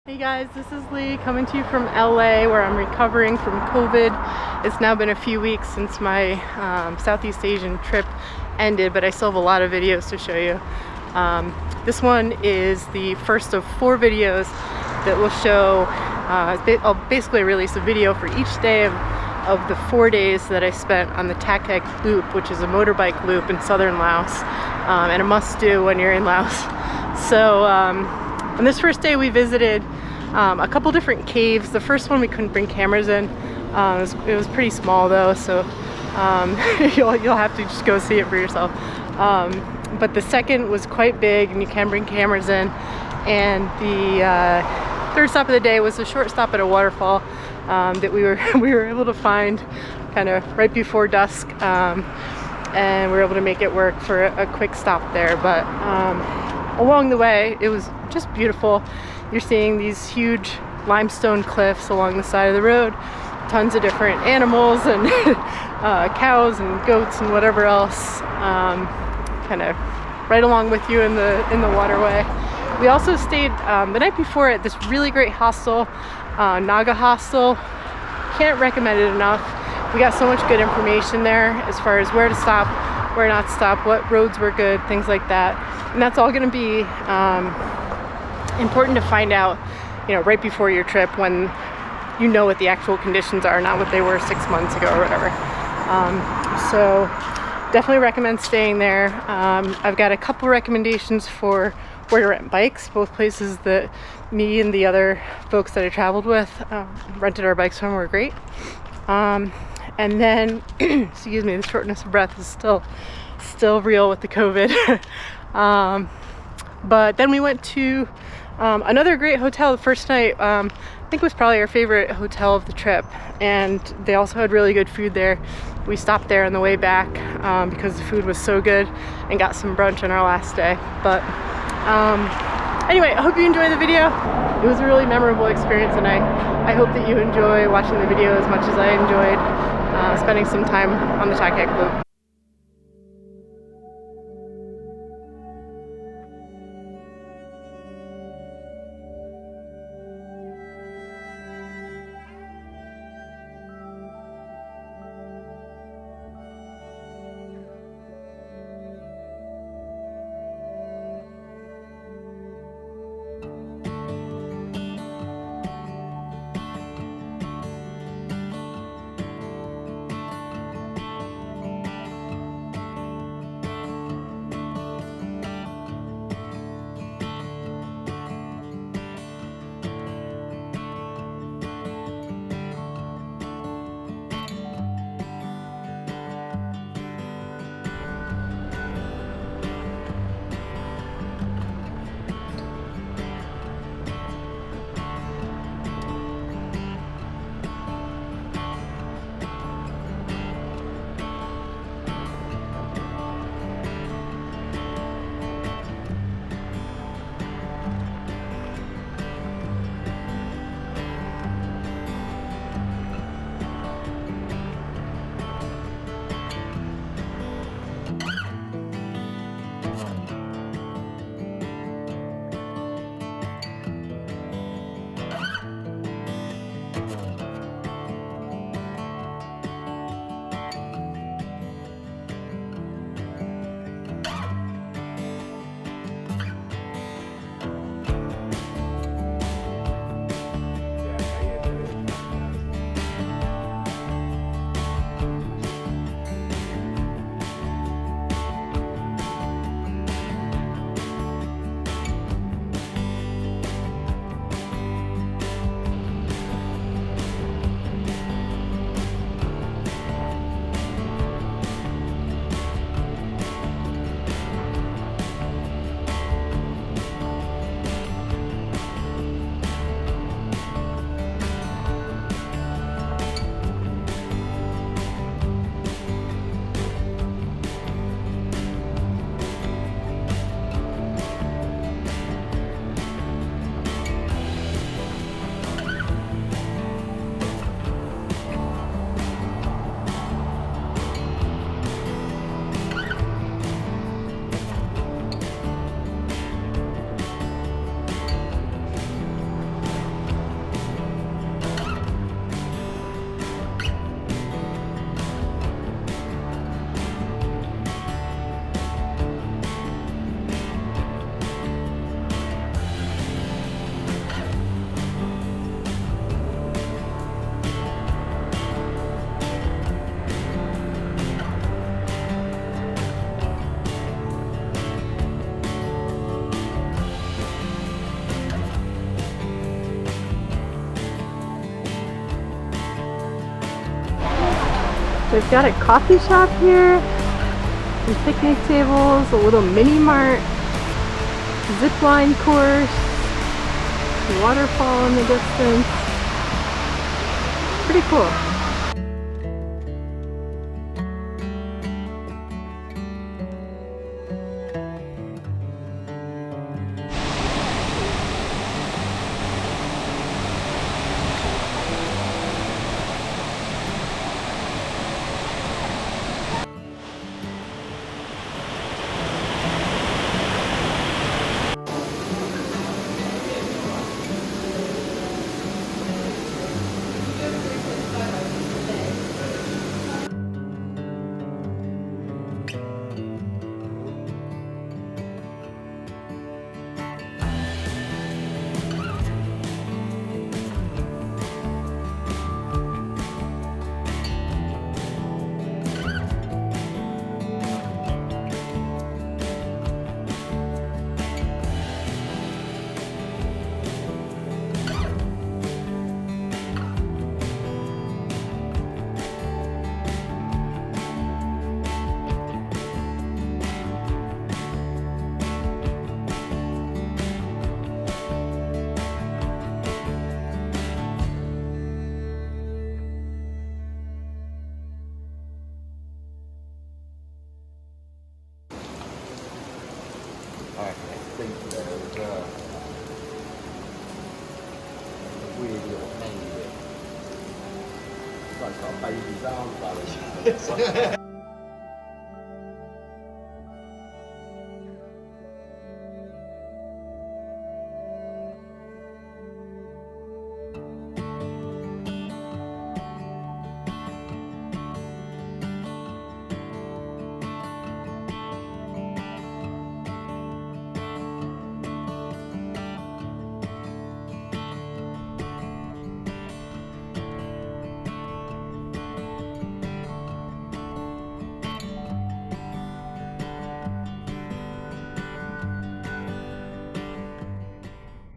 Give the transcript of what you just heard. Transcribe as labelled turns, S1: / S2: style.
S1: Hey guys, this is Leigh coming to you from LA where I'm recovering from COVID. It's now been a few weeks since my Southeast Asian trip ended, but I still have a lot of videos to show you. This one is the first of 4 videos that will show, I'll basically release a video for each day of the 4 days that I spent on the Thakhek loop, which is a motorbike loop in southern Laos, and a must do when you're in Laos. So on this first day we visited a couple different caves. The first one we couldn't bring cameras in. It was pretty small though, so you'll have to just go see it for yourself. But the second was quite big and you can bring cameras in. And the third stop of the day was a short stop at a waterfall that we were able to find kind of right before dusk, and we were able to make it work for a quick stop there. But along the way it was just beautiful. You're seeing these huge limestone cliffs along the side of the road, tons of different animals and cows and goats and whatever else, kind of right along with you in the waterway. We also stayed the night before at this really great hostel, Naga hostel. Can't recommend it enough. We got so much good information there as far as where to stop, where not to stop, what roads were good, things like that. And that's all going to be important to find out, right before your trip, when you know what the actual conditions are, not what they were 6 months ago or whatever. So definitely recommend staying there. I've got a couple recommendations for where to rent bikes, both places that me and the other folks that I traveled with rented our bikes from were great. And then, excuse me, the shortness of breath is still real with the COVID. But then we went to another great hotel the first night. I think it was probably our favorite hotel of the trip, and they also had really good food there. We stopped there on the way back because the food was so good, and got some brunch on our last day. But anyway, I hope you enjoy the video. It was a really memorable experience, and I hope that you enjoy watching the video as much as I enjoyed spending some time on the Thakhek loop. They've got a coffee shop here, some picnic tables, a little mini mart, zip line course, waterfall in the distance. Pretty cool.